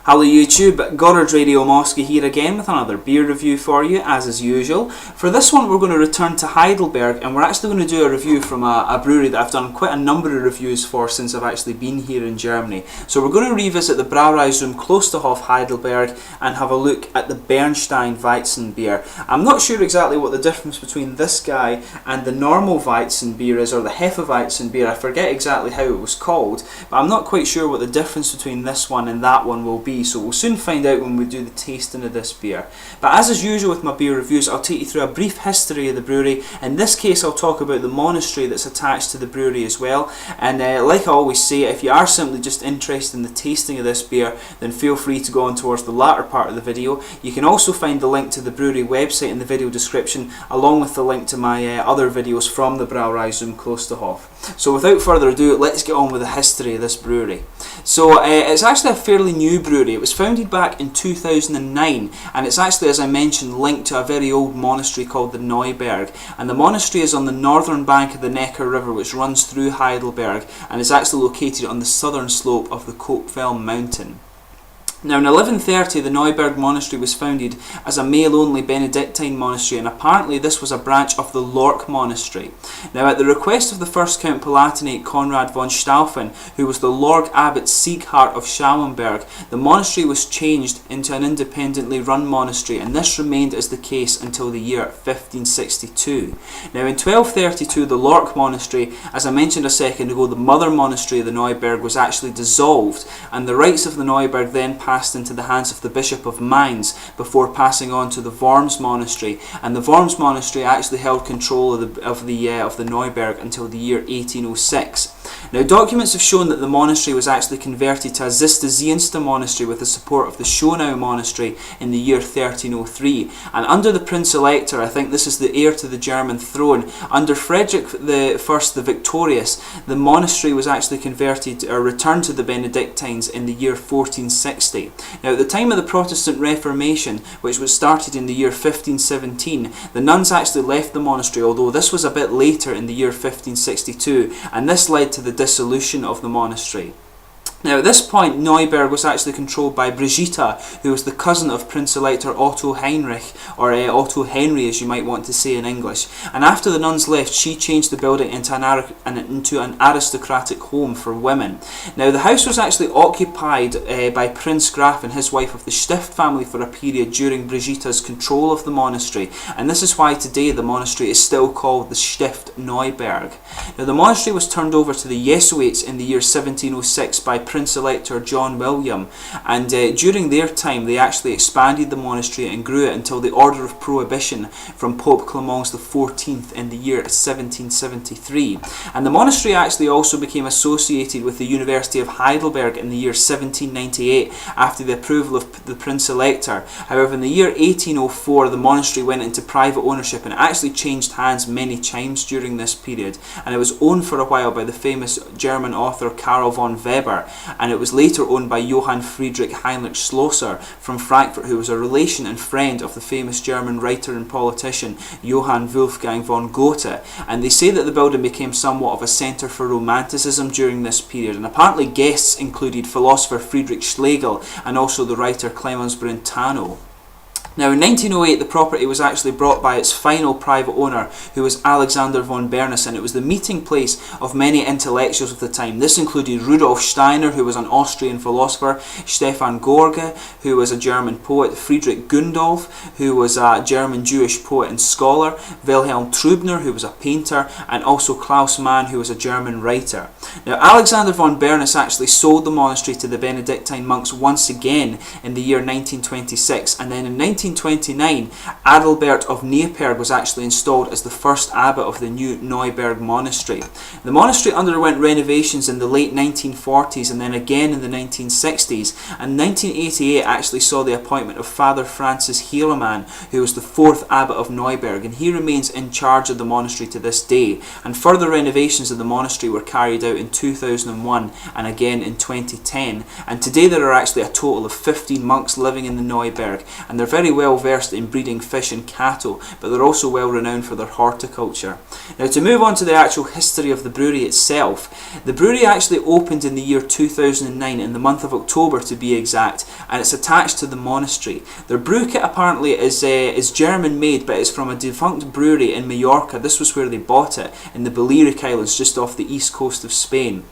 Hello YouTube, Goddard Radio Moscow here again with another beer review for you, as is usual. For this one we're going to return to Heidelberg, and we're actually going to do a review from a brewery that I've done quite a number of reviews for since I've actually been here in Germany. So we're going to revisit the Brauerei zum Klosterhof Heidelberg and have a look at the Bernsteinweizen beer. I'm not sure exactly what the difference between this guy and the normal Weizen beer is, or the Hefeweizen beer. I forget exactly how it was called, but I'm not quite sure what the difference between this one and that one will be. So we'll soon find out when we do the tasting of this beer. But as is usual with my beer reviews, I'll take you through a brief history of the brewery. In this case I'll talk about the monastery that's attached to the brewery as well. And like I always say, if you are simply just interested in the tasting of this beer, then feel free to go on towards the latter part of the video. You can also find the link to the brewery website in the video description, along with the link to my other videos from the Brauerei zum Klosterhof. So without further ado, let's get on with the history of this brewery. So it's actually a fairly new brewery. It was founded back in 2009, and it's actually, as I mentioned, linked to a very old monastery called the Neuberg. And the monastery is on the northern bank of the Neckar River, which runs through Heidelberg, and is actually located on the southern slope of the Kopfel mountain. Now in 1130 the Neuberg monastery was founded as a male-only Benedictine monastery, and apparently this was a branch of the Lorch monastery. Now at the request of the first Count Palatinate Conrad von Stauffen, who was the Lord Abbot Sieghard of Schauenberg, the monastery was changed into an independently run monastery, and this remained as the case until the year 1562. Now in 1232 the Lorch monastery, as I mentioned a second ago, the mother monastery of the Neuberg, was actually dissolved, and the rights of the Neuberg then passed into the hands of the Bishop of Mainz before passing on to the Worms monastery, and the Worms monastery actually held control of the Neuberg until the year 1806. Now documents have shown that the monastery was actually converted to a Zisterzienster monastery with the support of the Schonau monastery in the year 1303, and under the Prince Elector, I think this is the heir to the German throne, under Frederick I the Victorious, the monastery was actually converted or returned to the Benedictines in the year 1460. Now at the time of the Protestant Reformation, which was started in the year 1517, the nuns actually left the monastery, although this was a bit later in the year 1562, and this led to the dissolution of the monastery. Now at this point Neuberg was actually controlled by Brigitta, who was the cousin of Prince Elector Otto Heinrich, or Otto Henry as you might want to say in English, and after the nuns left she changed the building into an aristocratic home for women. Now the house was actually occupied by Prince Graf and his wife of the Stift family for a period during Brigitta's control of the monastery, and this is why today the monastery is still called the Stift Neuberg. Now the monastery was turned over to the Jesuits in the year 1706 by Prince Elector John William, and during their time they actually expanded the monastery and grew it until the Order of Prohibition from Pope Clemens XIV in the year 1773. And the monastery actually also became associated with the University of Heidelberg in the year 1798 after the approval of the Prince Elector. However, in the year 1804 the monastery went into private ownership, and it actually changed hands many times during this period, and it was owned for a while by the famous German author Karl von Weber, and it was later owned by Johann Friedrich Heinrich Schlosser from Frankfurt, who was a relation and friend of the famous German writer and politician Johann Wolfgang von Goethe. And they say that the building became somewhat of a centre for Romanticism during this period, and apparently guests included philosopher Friedrich Schlegel and also the writer Clemens Brentano. Now in 1908 the property was actually bought by its final private owner, who was Alexander von Bernis, and it was the meeting place of many intellectuals of the time. This included Rudolf Steiner, who was an Austrian philosopher, Stefan Gorge, who was a German poet, Friedrich Gundolf, who was a German Jewish poet and scholar, Wilhelm Trübner, who was a painter, and also Klaus Mann, who was a German writer. Now Alexander von Bernis actually sold the monastery to the Benedictine monks once again in the year 1926, and then in 1929 Adalbert of Neperg was actually installed as the first abbot of the new Neuberg monastery. The monastery underwent renovations in the late 1940s and then again in the 1960s, and 1988 actually saw the appointment of Father Francis Helaman, who was the fourth abbot of Neuberg, and he remains in charge of the monastery to this day. And further renovations of the monastery were carried out in 2001 and again in 2010, and today there are actually a total of 15 monks living in the Neuberg, and they're very very well versed in breeding fish and cattle, but they're also well renowned for their horticulture. Now, to move on to the actual history of the brewery itself, the brewery actually opened in the year 2009, in the month of October to be exact, and it's attached to the monastery. Their brew kit apparently is German made, but it's from a defunct brewery in Mallorca. This was where they bought it, in the Balearic Islands, just off the east coast of Spain.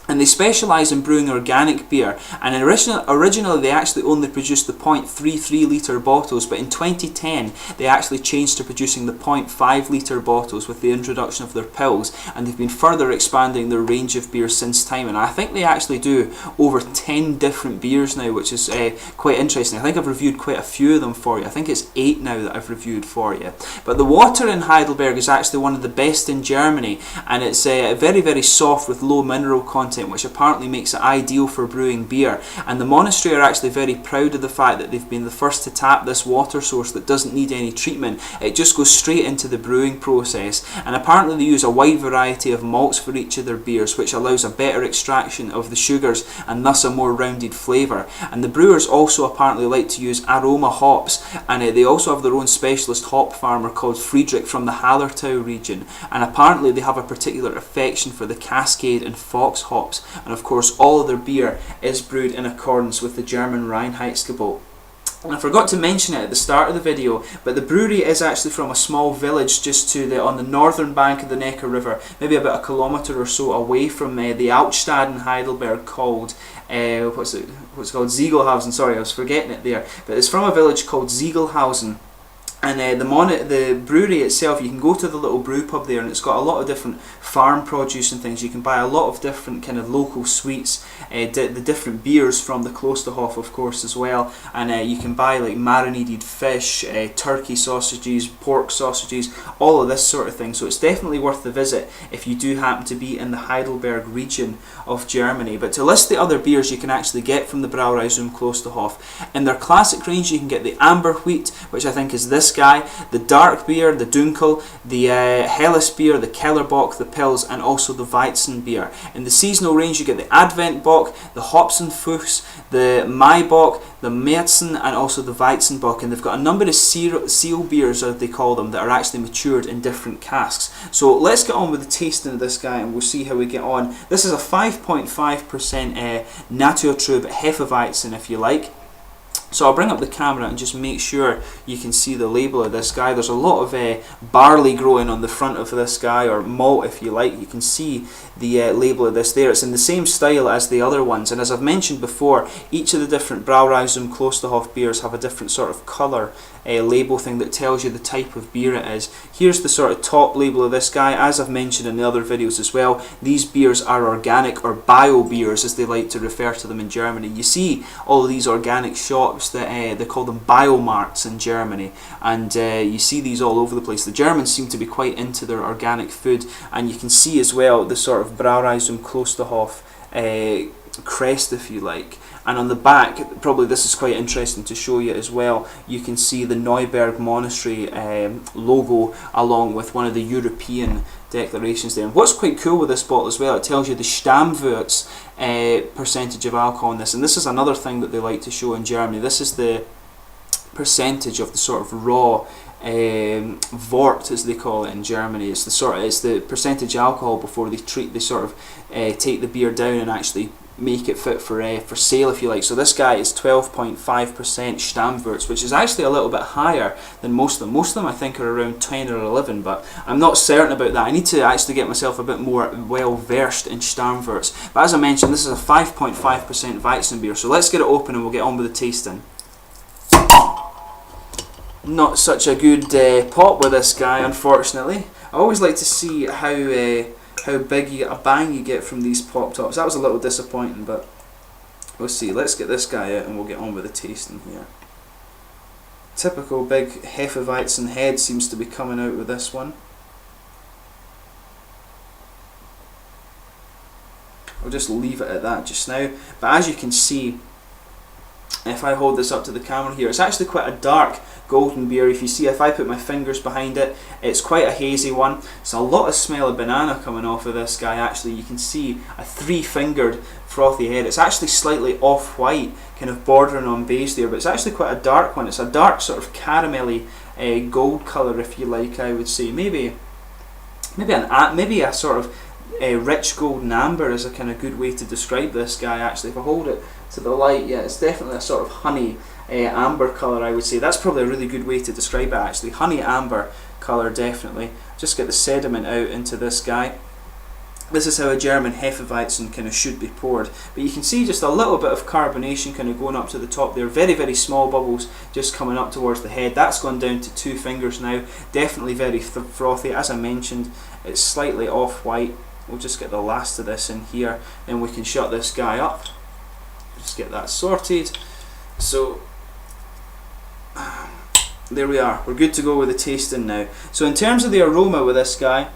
And they specialise in brewing organic beer, and originally they actually only produced the 0.33 litre bottles, but in 2010 they actually changed to producing the 0.5 litre bottles with the introduction of their pills, and they've been further expanding their range of beers since time, and I think they actually do over 10 different beers now, which is quite interesting. I think I've reviewed quite a few of them for you. I think it's 8 now that I've reviewed for you. But the water in Heidelberg is actually one of the best in Germany, and it's very, very soft with low mineral content, which apparently makes it ideal for brewing beer. And the monastery are actually very proud of the fact that they've been the first to tap this water source that doesn't need any treatment. It just goes straight into the brewing process, and apparently they use a wide variety of malts for each of their beers, which allows a better extraction of the sugars and thus a more rounded flavour. And the brewers also apparently like to use Aroma hops, and they also have their own specialist hop farmer called Friedrich from the Hallertau region, and apparently they have a particular affection for the Cascade and Fox hops. And of course all of their beer is brewed in accordance with the German Reinheitsgebot. And I forgot to mention it at the start of the video, but the brewery is actually from a small village just on the northern bank of the Neckar River, maybe about a kilometre or so away from the Altstadt in Heidelberg, called what's it called, Ziegelhausen. Sorry, I was forgetting it there, but it's from a village called Ziegelhausen. And the brewery itself, you can go to the little brew pub there, and it's got a lot of different farm produce and things. You can buy a lot of different kind of local sweets, the different beers from the Klosterhof, of course, as well. And you can buy like marinated fish, turkey sausages, pork sausages, all of this sort of thing. So it's definitely worth the visit if you do happen to be in the Heidelberg region of Germany. But to list the other beers you can actually get from the Brauerei zum Klosterhof, in their classic range you can get the amber wheat, which I think is this guy, the dark beer, the Dunkel, the Helles beer, the Kellerbock, the Pils, and also the Weizen beer. In the seasonal range you get the Adventbock, the Hopfenfuchs, the Maibock, the Märzen, and also the Weizenbock. And they've got a number of seal beers, as they call them, that are actually matured in different casks. So let's get on with the tasting of this guy and we'll see how we get on. This is a 5.5% Naturtrüb Hefeweizen, if you like. So I'll bring up the camera and just make sure you can see the label of this guy. There's a lot of barley growing on the front of this guy, or malt if you like. You can see the label of this there. It's in the same style as the other ones, and as I've mentioned before, each of the different Brauerei zum Klosterhof beers have a different sort of colour label thing that tells you the type of beer it is. Here's the sort of top label of this guy. As I've mentioned in the other videos as well, these beers are organic, or bio beers as they like to refer to them in Germany. You see all of these organic shops that they call them biomarts in Germany, and you see these all over the place. The Germans seem to be quite into their organic food, and you can see as well the sort of Brauerei zum Klosterhof crest, if you like. And on the back, probably this is quite interesting to show you as well, you can see the Neuberg Monastery logo along with one of the European declarations there. And what's quite cool with this bottle as well, it tells you the Stammwürz percentage of alcohol in this, and this is another thing that they like to show in Germany. This is the percentage of the sort of raw Wort, as they call it in Germany. It's the percentage alcohol before they sort of take the beer down and actually make it fit for sale, if you like. So this guy is 12.5% Stammwürz, which is actually a little bit higher than most of them. Most of them I think are around 10 or 11, but I'm not certain about that. I need to actually get myself a bit more well versed in Stammwürz. But as I mentioned, this is a 5.5% Weizen beer, so let's get it open and we'll get on with the tasting. Not such a good pop with this guy, unfortunately. I always like to see how big a bang you get from these pop tops. That was a little disappointing, but we'll see. Let's get this guy out and we'll get on with the tasting here. Typical big Hefeweizen head seems to be coming out with this one. I'll just leave it at that just now. But as you can see, if I hold this up to the camera here, it's actually quite a dark golden beer. If you see, if I put my fingers behind it, it's quite a hazy one. It's a lot of smell of banana coming off of this guy. Actually, you can see a 3-fingered frothy head. It's actually slightly off-white, kind of bordering on beige there, but it's actually quite a dark one. It's a dark sort of caramelly gold colour, if you like, I would say. Maybe a sort of rich golden amber is a kind of good way to describe this guy. Actually, if I hold it to the light, yeah, it's definitely a sort of honey amber colour, I would say. That's probably a really good way to describe it, actually. Honey amber colour, definitely. Just get the sediment out into this guy. This is how a German Hefeweizen kind of should be poured. But you can see just a little bit of carbonation kind of going up to the top there. Very, very small bubbles just coming up towards the head. That's gone down to 2 fingers now. Definitely very frothy. As I mentioned, it's slightly off-white. We'll just get the last of this in here, then we can shut this guy up. Just get that sorted. So there we are. We're good to go with the tasting now. So in terms of the aroma with this guy,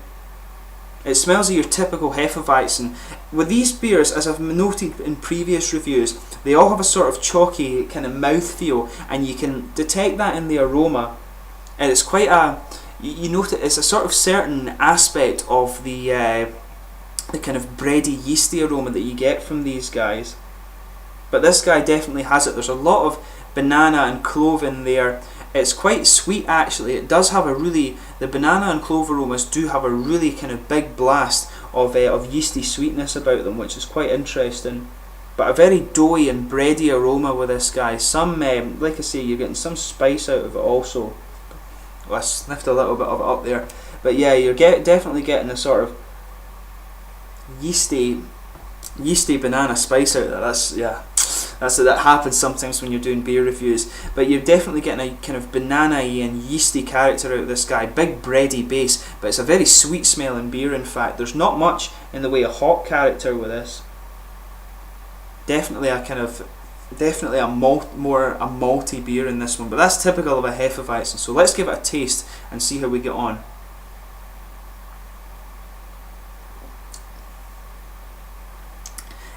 it smells of your typical Hefeweizen. With these beers, as I've noted in previous reviews, they all have a sort of chalky kind of mouthfeel, and you can detect that in the aroma. And it's quite a, you note it's a sort of certain aspect of the kind of bready, yeasty aroma that you get from these guys. But this guy definitely has it. There's a lot of banana and clove in there. It's quite sweet, actually. It does have a really, the banana and clove aromas do have a really kind of big blast of yeasty sweetness about them, which is quite interesting. But a very doughy and bready aroma with this guy. Some, like I say, you're getting some spice out of it also. Well, I sniffed a little bit of it up there. But yeah, you're definitely getting a sort of yeasty banana spice out there. That happens sometimes when you're doing beer reviews. But you're definitely getting a kind of banana-y and yeasty character out of this guy. Big bready base, but it's a very sweet smelling beer. In fact, there's not much in the way of hop character with this. Definitely a malty beer in this one, but that's typical of a Hefeweizen. So let's give it a taste and see how we get on.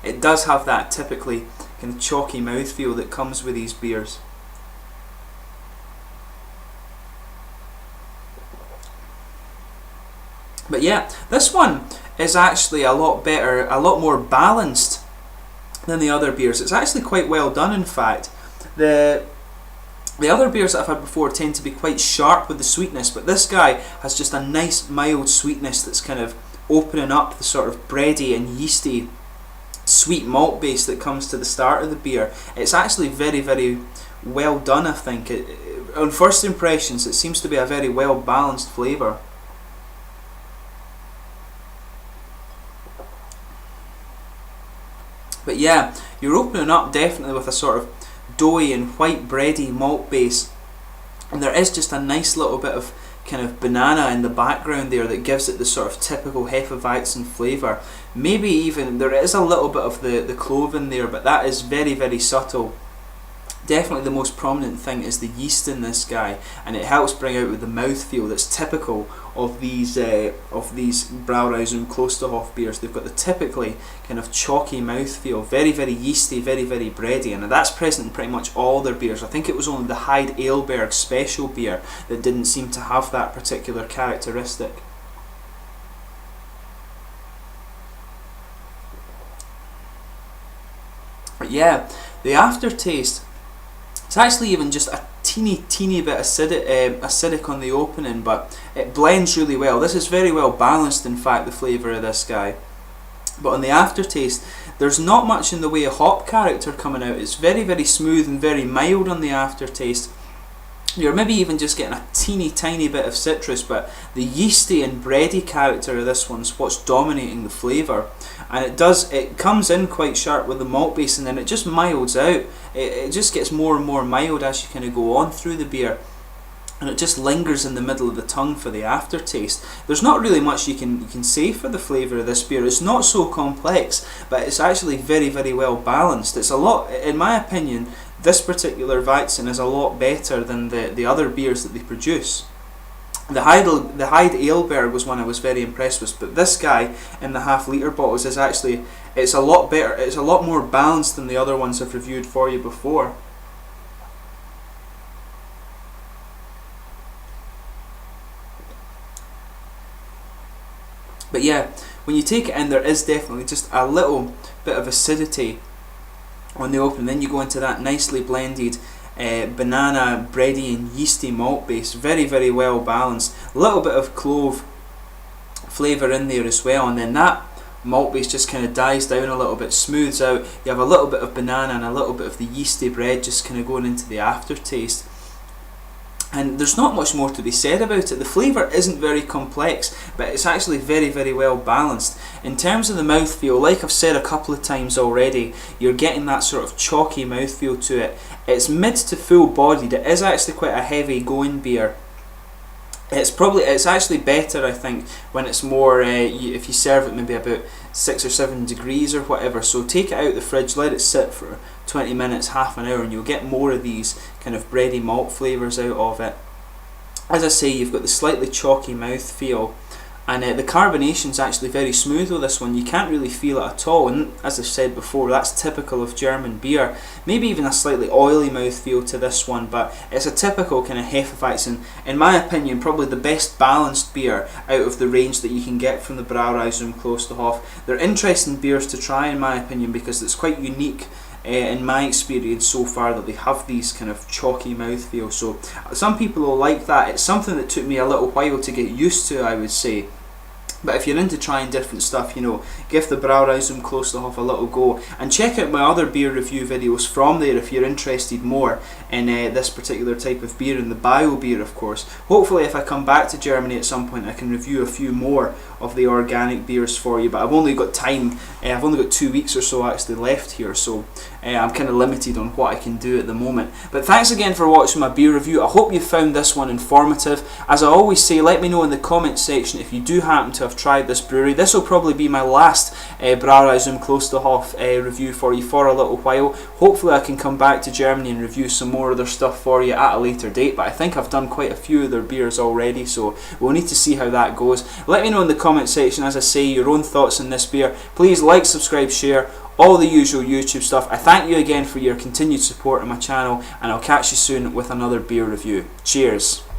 It does have that typically kind of chalky mouthfeel that comes with these beers. But yeah, this one is actually a lot better, a lot more balanced than the other beers. It's actually quite well done, in fact. The other beers that I've had before tend to be quite sharp with the sweetness, but this guy has just a nice mild sweetness that's kind of opening up the sort of bready and yeasty sweet malt base that comes to the start of the beer. It's actually very, very well done, I think. On first impressions, it seems to be a very well balanced flavour. But yeah, you're opening up definitely with a sort of doughy and white bready malt base, and there is just a nice little bit of kind of banana in the background there that gives it the sort of typical Hefeweizen flavour. Maybe even there is a little bit of the clove in there, but that is very, very subtle. Definitely the most prominent thing is the yeast in this guy, and it helps bring out with the mouthfeel that's typical of these Brauerei zum Klosterhof beers. They've got the typically kind of chalky mouthfeel, very, very yeasty, very, very bready, and that's present in pretty much all their beers. I think it was only the Heidelberg special beer that didn't seem to have that particular characteristic. But yeah, the aftertaste, it's actually even just a teeny bit acidic on the opening, but it blends really well. This is very well balanced, in fact, the flavour of this guy. But on the aftertaste, there's not much in the way of hop character coming out. It's very, very smooth and very mild on the aftertaste. You're maybe even just getting a tiny bit of citrus, but the yeasty and bready character of this one's what's dominating the flavour. And it comes in quite sharp with the malt base, and then it just milds out. It just gets more and more mild as you kind of go on through the beer, and it just lingers in the middle of the tongue for the aftertaste. There's not really much you can say for the flavour of this beer. It's not so complex, but it's actually very, very well balanced. It's a lot, in my opinion, this particular Weizen is a lot better than the other beers that they produce. The Heidelberg was one I was very impressed with, but this guy in the half-litre bottles is actually, it's a lot better, it's a lot more balanced than the other ones I've reviewed for you before. But yeah, when you take it in, there is definitely just a little bit of acidity on the open. Then you go into that nicely blended banana, bready and yeasty malt base, very, very well balanced. A little bit of clove flavour in there as well, and then that malt base just kind of dies down a little bit, smooths out. You have a little bit of banana and a little bit of the yeasty bread just kind of going into the aftertaste. And there's not much more to be said about it. The flavour isn't very complex, but it's actually very, very well balanced. In terms of the mouthfeel, like I've said a couple of times already, you're getting that sort of chalky mouthfeel to it. It's mid to full bodied. It is actually quite a heavy going beer. It's actually better, I think, when it's more, if you serve it maybe about 6 or 7 degrees or whatever. So take it out the fridge, let it sit for 20 minutes, half an hour, and you'll get more of these kind of bready malt flavours out of it. As I say, you've got the slightly chalky mouth feel, and the carbonation's actually very smooth with this one. You can't really feel it at all, and as I've said before, that's typical of German beer. Maybe even a slightly oily mouthfeel to this one, but it's a typical kind of Hefeweizen. In my opinion, probably the best balanced beer out of the range that you can get from the Brauerei zum Klosterhof. They're interesting beers to try, in my opinion, because it's quite unique in my experience so far that they have these kind of chalky mouthfeel. So some people will like that. It's something that took me a little while to get used to, I would say. But if you're into trying different stuff, you know, give the Brauerei zum Klosterhof a little go, and check out my other beer review videos from there if you're interested more in this particular type of beer, and the bio beer, of course. Hopefully if I come back to Germany at some point I can review a few more of the organic beers for you, but I've only got time, I've only got 2 weeks or so actually left here, so I'm kind of limited on what I can do at the moment. But thanks again for watching my beer review. I hope you found this one informative. As I always say, let me know in the comment section if you do happen to have tried this brewery. This will probably be my last Brauerei zum Klosterhof review for you for a little while. Hopefully I can come back to Germany and review some more of their stuff for you at a later date, but I think I've done quite a few of their beers already, so we'll need to see how that goes. Let me know in the comment section, as I say, your own thoughts on this beer. Please like, subscribe, share, all the usual YouTube stuff. I thank you again for your continued support on my channel, and I'll catch you soon with another beer review. Cheers!